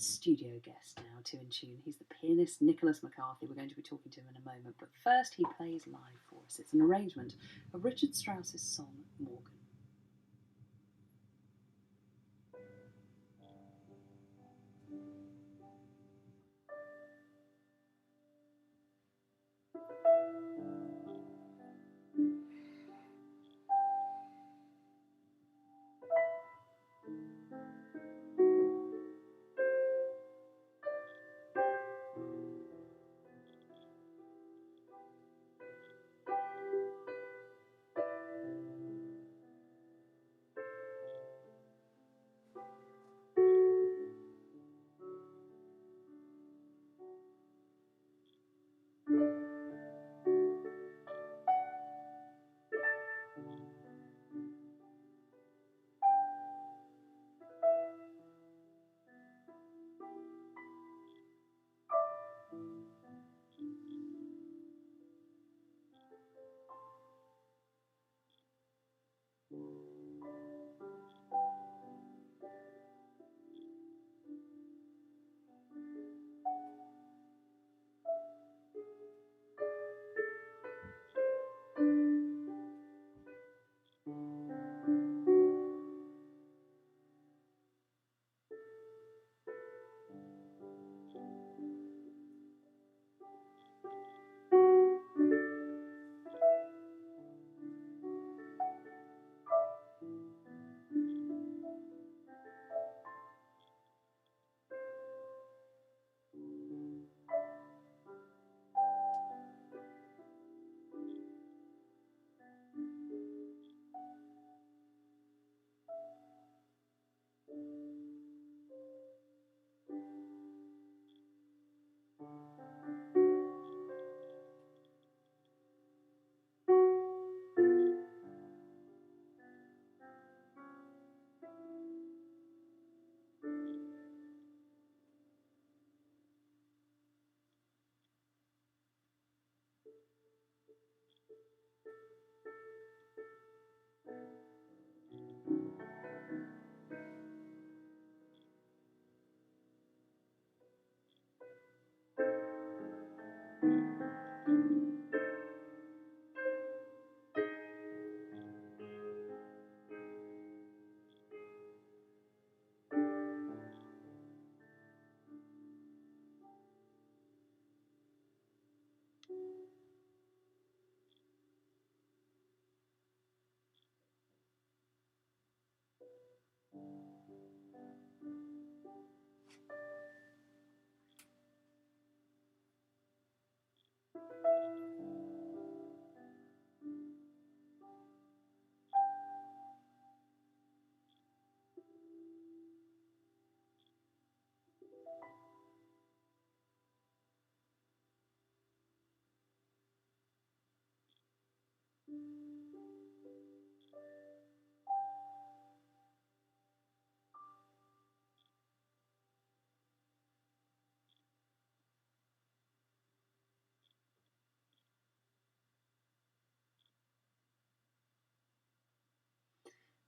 studio guest now to In Tune. He's the pianist Nicholas McCarthy. We're going to be talking to him in a moment, but first he plays live for us. It's an arrangement of Richard Strauss's song Morgan.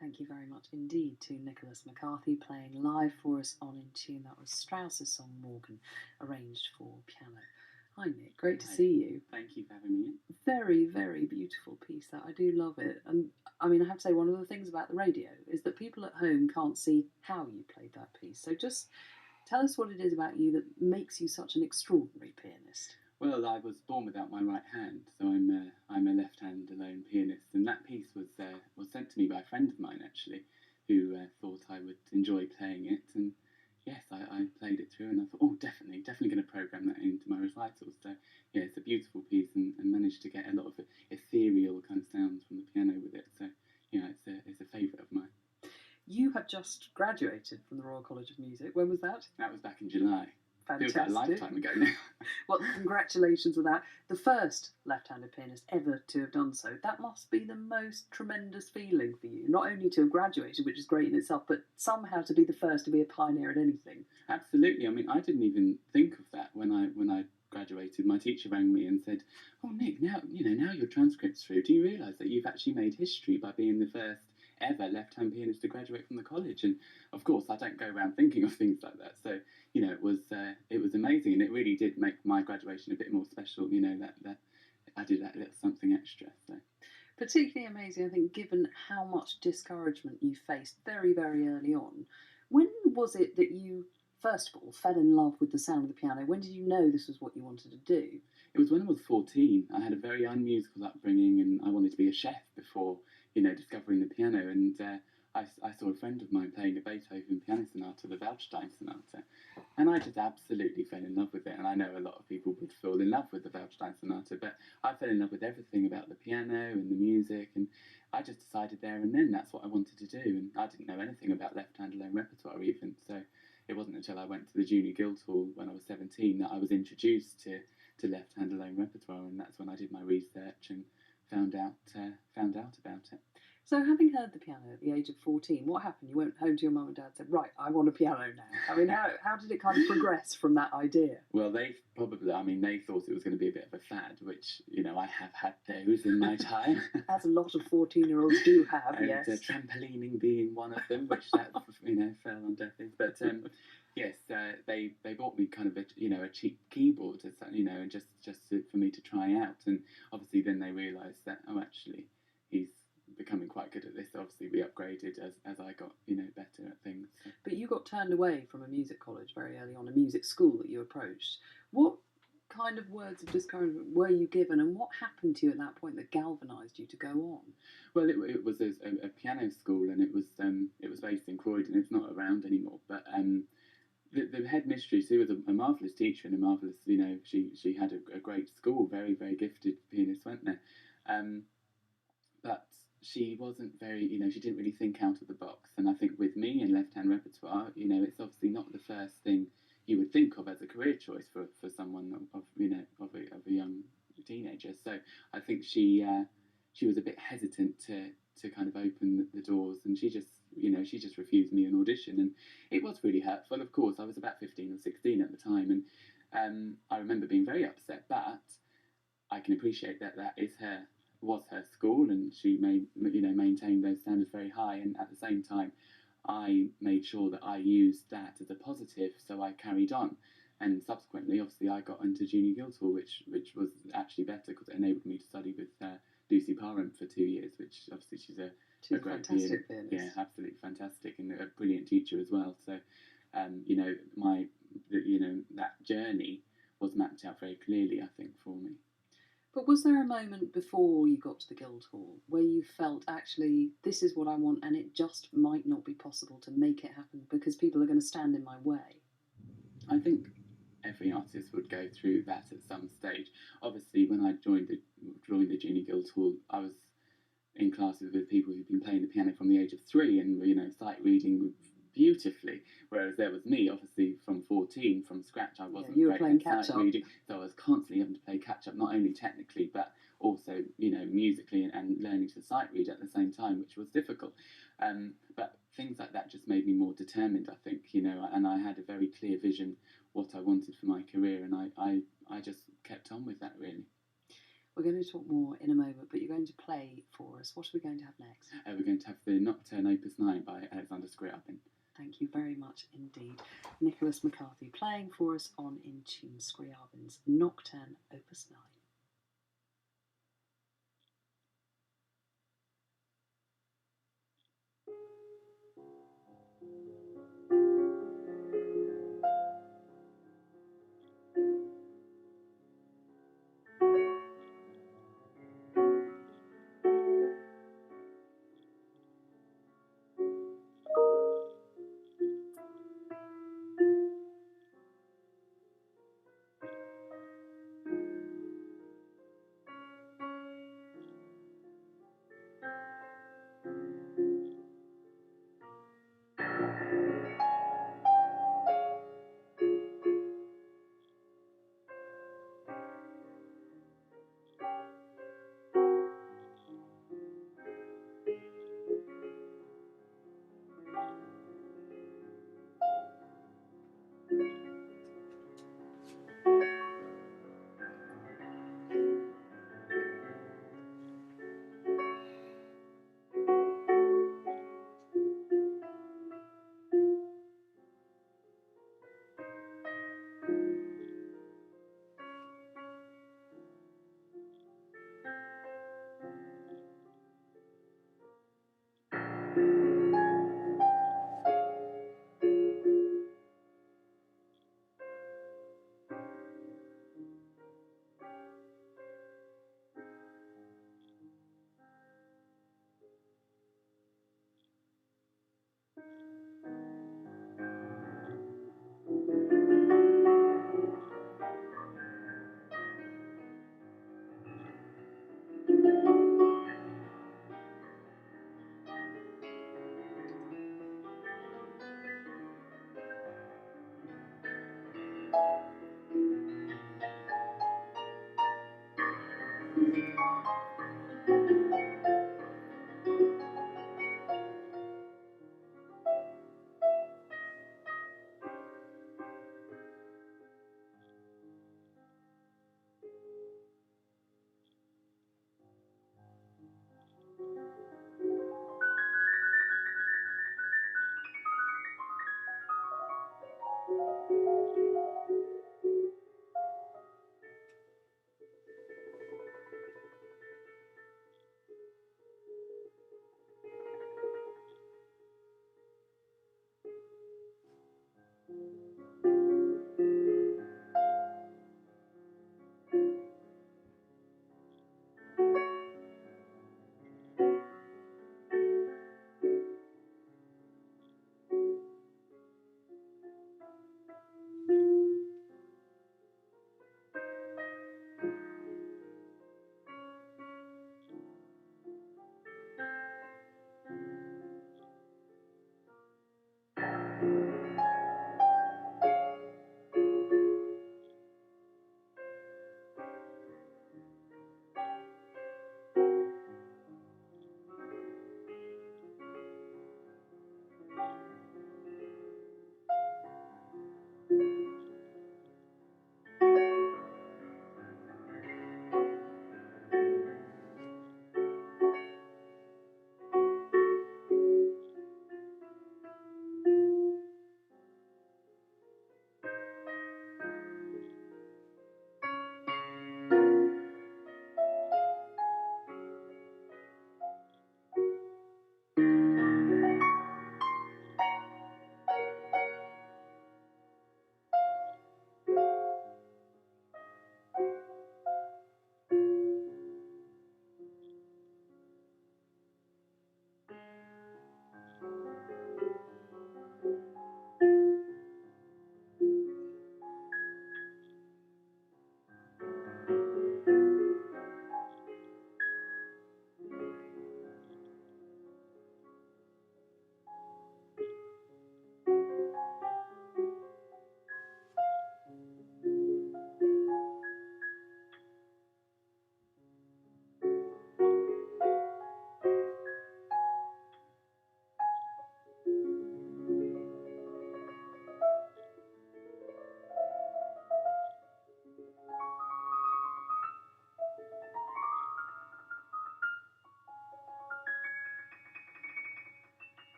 Thank you very much indeed to Nicholas McCarthy playing live for us on In Tune. That was Strauss's song Morgan, arranged for piano. Hi Nick, great to see you. Thank you for having me in. Very, very beautiful piece that. I do love it. And I mean, I have to say, one of the things about the radio is that people at home can't see how you played that piece. So just tell us what it is about you that makes you such an extraordinary pianist. Well, I was born without my right hand, so I'm a left-hand alone pianist, and that piece was sent to me by a friend of mine actually, who thought I would enjoy playing it, and yes, I played it through, and I thought, oh, definitely going to program that into my recitals. So yeah, it's a beautiful piece, and managed to get a lot of ethereal kind of sounds from the piano with it. So yeah, it's a favourite of mine. You have just graduated from the Royal College of Music. When was that? That was back in July. Fantastic. Feels like a lifetime ago now. Well, congratulations on that. The first left-handed pianist ever to have done so. That must be the most tremendous feeling for you. Not only to have graduated, which is great in itself, but somehow to be the first to be a pioneer at anything. Absolutely. I mean, I didn't even think of that when I graduated. My teacher rang me and said, "Oh, Nick, now your transcript's through. Do you realise that you've actually made history by being the first ever left-hand pianist to graduate from the college. And of course, I don't go around thinking of things like that. So it was amazing, and it really did make my graduation a bit more special. That I did that little something extra. So. Particularly amazing, I think, given how much discouragement you faced very, very early on. When was it that you, first of all, fell in love with the sound of the piano? When did you know this was what you wanted to do? It was when I was 14. I had a very unmusical upbringing, and I wanted to be a chef before, discovering the piano. And I saw a friend of mine playing a Beethoven piano sonata, the Waldstein sonata, and I just absolutely fell in love with it. And I know a lot of people would fall in love with the Waldstein sonata, but I fell in love with everything about the piano and the music, and I just decided there and then that's what I wanted to do. And I didn't know anything about left-hand alone repertoire even, so it wasn't until I went to the Junior Guildhall when I was 17 that I was introduced to left-hand alone repertoire, and that's when I did my research and found out about it. So, having heard the piano at the age of 14, what happened? You went home to your mum and dad and said, right, I want a piano now. I mean, how did it kind of progress from that idea? Well, they thought it was going to be a bit of a fad, which, I have had those in my time. As a lot of 14-year-olds do have, and, yes. Trampolining being one of them, which that, fell on deaf ears. But, yes, they bought me kind of a cheap keyboard, and just for me to try out. And obviously then they realised that, actually, he's becoming quite good at this. Obviously we upgraded as I got better at things. So. But you got turned away from a music college very early on, a music school that you approached. What kind of words of discouragement were you given, and what happened to you at that point that galvanised you to go on? Well, it was a piano school, and it was based in Croydon. It's not around anymore, but the headmistress, who was a marvellous teacher and a marvellous, she had a great school, very, very gifted pianists went there, but she wasn't very, she didn't really think out of the box. And I think with me and left-hand repertoire, it's obviously not the first thing you would think of as a career choice for someone of a young teenager. So I think she was a bit hesitant to kind of open the doors, and she just refused me an audition, and it was really hurtful. Of course, I was about 15 or 16 at the time, and I remember being very upset. But I can appreciate that was her school, and she maintained those standards very high. And at the same time, I made sure that I used that as a positive, so I carried on. And subsequently, obviously, I got into Junior Guildhall, which was actually better because it enabled me to study with Lucy Parham for 2 years, which obviously she's a great fantastic pianist. Yeah, absolutely fantastic, and a brilliant teacher as well. So, that journey was mapped out very clearly, I think, for me. But was there a moment before you got to the Guildhall where you felt, actually, this is what I want, and it just might not be possible to make it happen because people are going to stand in my way? I think every artist would go through that at some stage. Obviously, when I joined the Junior Guildhall, I was in classes with people who'd been playing the piano from the age of 3 and, sight reading beautifully, whereas there was me, obviously, from 14, from scratch. I wasn't you were playing catch-up reading, so I was constantly having to play catch-up, not only technically, but also, musically, and learning to sight read at the same time, which was difficult. But things like that just made me more determined, I think, and I had a very clear vision what I wanted for my career, and I just kept on with that, really. We're going to talk more in a moment, but you're going to play for us. What are we going to have next? We're going to have the Nocturne Opus 9 by Alexander Scriabin. Thank you very much indeed. Nicholas McCarthy playing for us on In Tune, Scriabin's Nocturne Opus 9.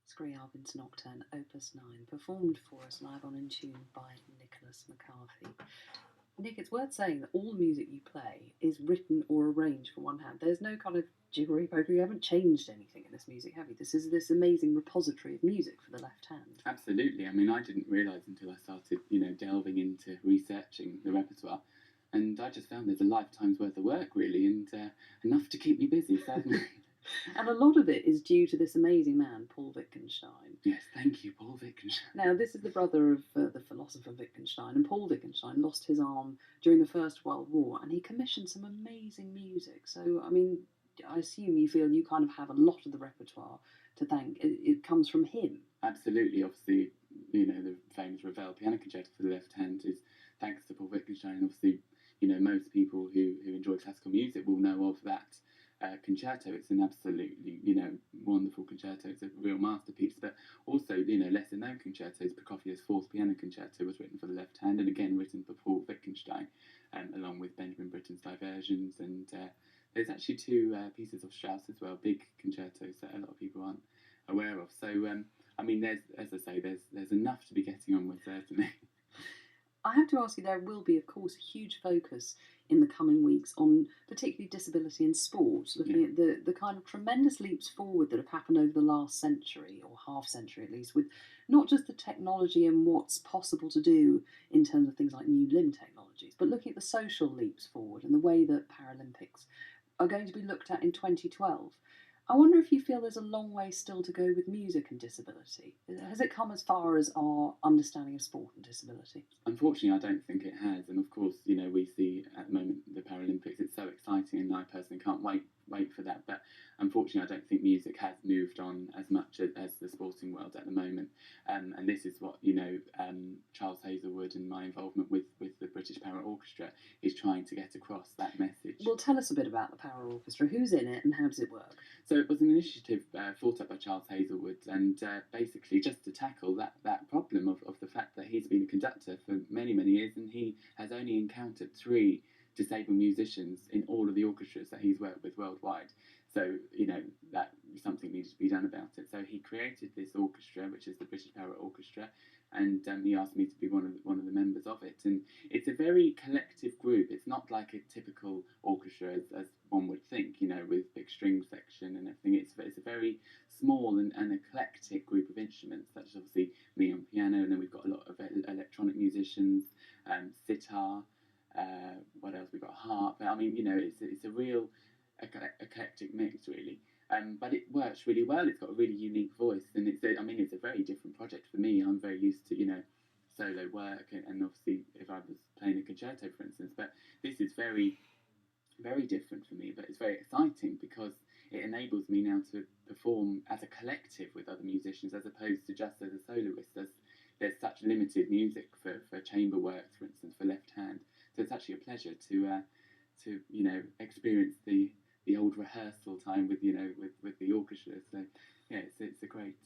Scriabin's Nocturne, Opus 9, performed for us live on In Tune by Nicholas McCarthy. Nick, it's worth saying that all the music you play is written or arranged for one hand. There's no kind of jiggery pokery. You haven't changed anything in this music, have you? This is this amazing repository of music for the left hand. Absolutely. I mean, I didn't realise until I started, delving into researching the repertoire, and I just found there's a lifetime's worth of work, really, and enough to keep me busy, certainly. And a lot of it is due to this amazing man, Paul Wittgenstein. Yes, thank you, Paul Wittgenstein. Now, this is the brother of the philosopher Wittgenstein, and Paul Wittgenstein lost his arm during the First World War, and he commissioned some amazing music. So, I mean, I assume you feel you kind of have a lot of the repertoire to thank. It comes from him. Absolutely. Obviously, the famous Ravel Piano Concerto for the left hand is thanks to Paul Wittgenstein. Obviously, most people who enjoy classical music will know of that concerto. It's an absolutely, wonderful concerto. It's a real masterpiece. But also, lesser known concertos. Prokofiev's Fourth Piano Concerto was written for the left hand, and again written for Paul Wittgenstein, along with Benjamin Britten's Diversions. And there's actually two pieces of Strauss as well, big concertos that a lot of people aren't aware of. So, I mean, there's, as I say, there's enough to be getting on with, certainly. I have to ask you, there will be, of course, a huge focus in the coming weeks on particularly disability in sport, looking at the kind of tremendous leaps forward that have happened over the last century, or half century at least, with not just the technology and what's possible to do in terms of things like new limb technologies, but looking at the social leaps forward and the way that Paralympics are going to be looked at in 2012. I wonder if you feel there's a long way still to go with music and disability. Has it come as far as our understanding of sport and disability? Unfortunately, I don't think it has. And of course, we see at the moment the Paralympics. It's so exciting, and I personally can't wait for that. But unfortunately, I don't think music has moved on as much as the sporting world at the moment. And this is what Charles Hazelwood and my involvement with the British Para Orchestra is trying to get across that message. Well, tell us a bit about the Para Orchestra. Who's in it, and how does it work? So it was an initiative thought up by Charles Hazelwood, and basically just to tackle that problem of the fact that he's been a conductor for many, many years, and he has only encountered 3 disabled musicians in all of the orchestras that he's worked with worldwide. So, that something needed to be done about it. So he created this orchestra, which is the British Para Orchestra, and he asked me to be one of the members of it. And it's a very collective group. It's not like a typical orchestra as one would think, with big string section and everything. It's a very small and eclectic group of instruments. That's obviously me on piano, and then we've got a lot of electronic musicians, sitar. What else? We've got harp. I mean, it's a real eclectic mix, really. But it works really well. It's got a really unique voice, and it's a very different project for me. I'm very used to solo work, and obviously if I was playing a concerto, for instance. But this is very, very different for me. But it's very exciting because it enables me now to perform as a collective with other musicians, as opposed to just as a soloist. There's such limited music for chamber works, for instance, for left hand. So it's actually a pleasure to experience the old rehearsal time with the orchestra. So yeah, it's a great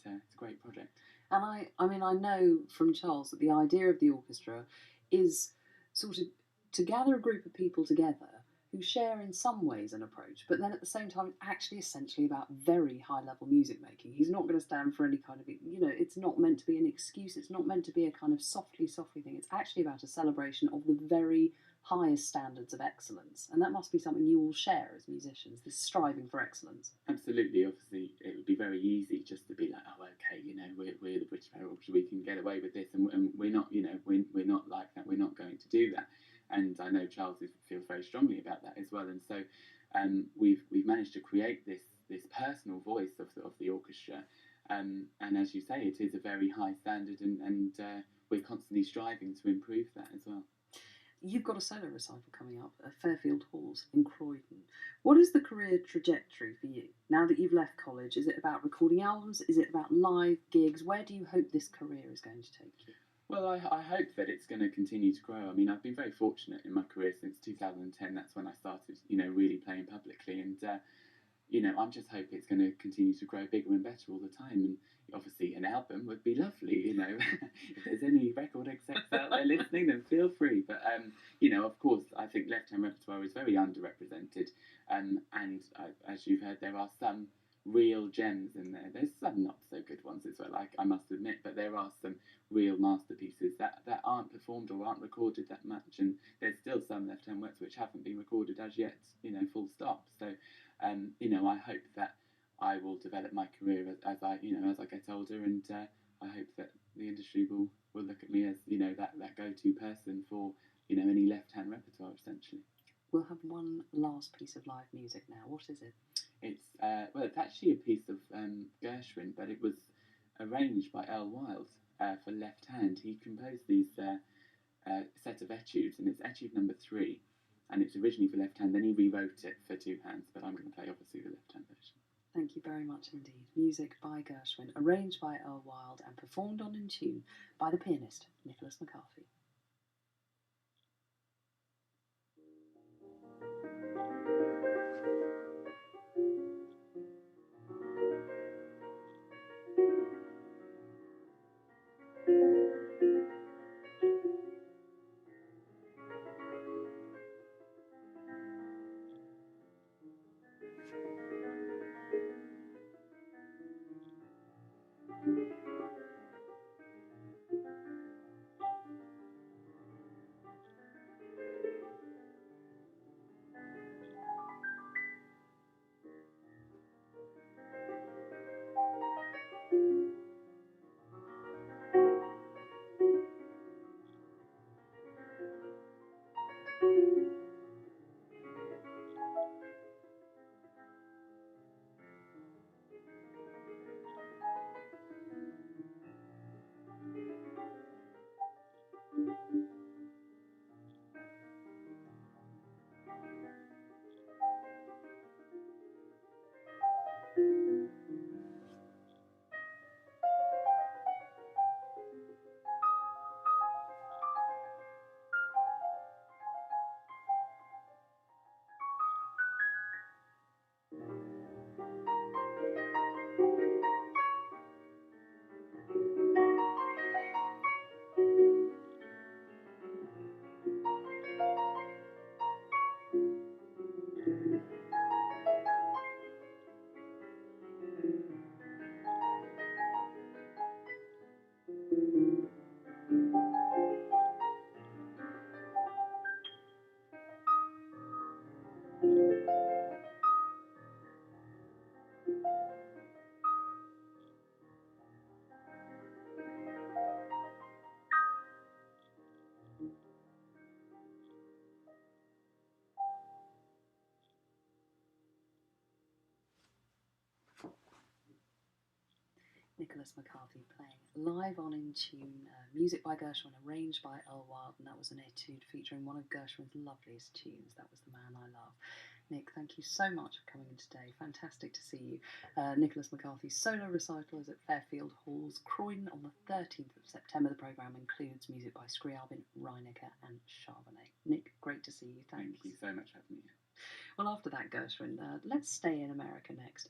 project. And I know from Charles that the idea of the orchestra is sort of to gather a group of people together who share in some ways an approach, but then at the same time, actually essentially about very high level music making. He's not going to stand for any kind of, it's not meant to be an excuse. It's not meant to be a kind of softly thing. It's actually about a celebration of the very highest standards of excellence, and that must be something you all share as musicians, this striving for excellence. Absolutely. Obviously it would be very easy just to be like, oh, okay, we're the British Para Orchestra, we can get away with this, and we're not, we're not like that, we're not going to do that. And I know Charles feels very strongly about that as well, and so we've managed to create this personal voice of the orchestra, and as you say, it is a very high standard, and we're constantly striving to improve that as well. You've got a solo recital coming up at Fairfield Halls in Croydon. What is the career trajectory for you now that you've left college? Is it about recording albums? Is it about live gigs? Where do you hope this career is going to take you? Well, I hope that it's going to continue to grow. I mean, I've been very fortunate in my career since 2010. That's when I started, really playing publicly, and I'm just hoping it's going to continue to grow bigger and better all the time. And obviously, an album would be lovely. If there's any record execs out there listening, then feel free. But of course, I think left-hand repertoire is very underrepresented. And as you've heard, there are some real gems in there. There's some not so good ones as well, I must admit, but there are some real masterpieces that aren't performed or aren't recorded that much, and there's still some left-hand works which haven't been recorded as yet, full stop. So, I hope that I will develop my career as I get older, and I hope that the industry will look at me as that go-to person for any left-hand repertoire essentially. We'll have one last piece of live music now. What is it? It's actually a piece of Gershwin, but it was arranged by Earl Wild for left hand. He composed these set of etudes, and it's etude number 3, and it's originally for left hand. Then he rewrote it for 2 hands, but I'm going to play obviously the left hand version. Thank you very much indeed. Music by Gershwin, arranged by Earl Wild and performed on In Tune by the pianist Nicholas McCarthy. Nicholas McCarthy playing live on In Tune, music by Gershwin, arranged by Earl Wild, and that was an etude featuring one of Gershwin's loveliest tunes. That was The Man I Love. Nick, thank you so much for coming in today. Fantastic to see you. Nicholas McCarthy's solo recital is at Fairfield Hall's Kleinon on the 13th of September. The programme includes music by Scriabin, Reinecker and Charbonnet. Nick, great to see you. Thanks. Thank you so much for having me here. Well, after that, Gershwin, let's stay in America next.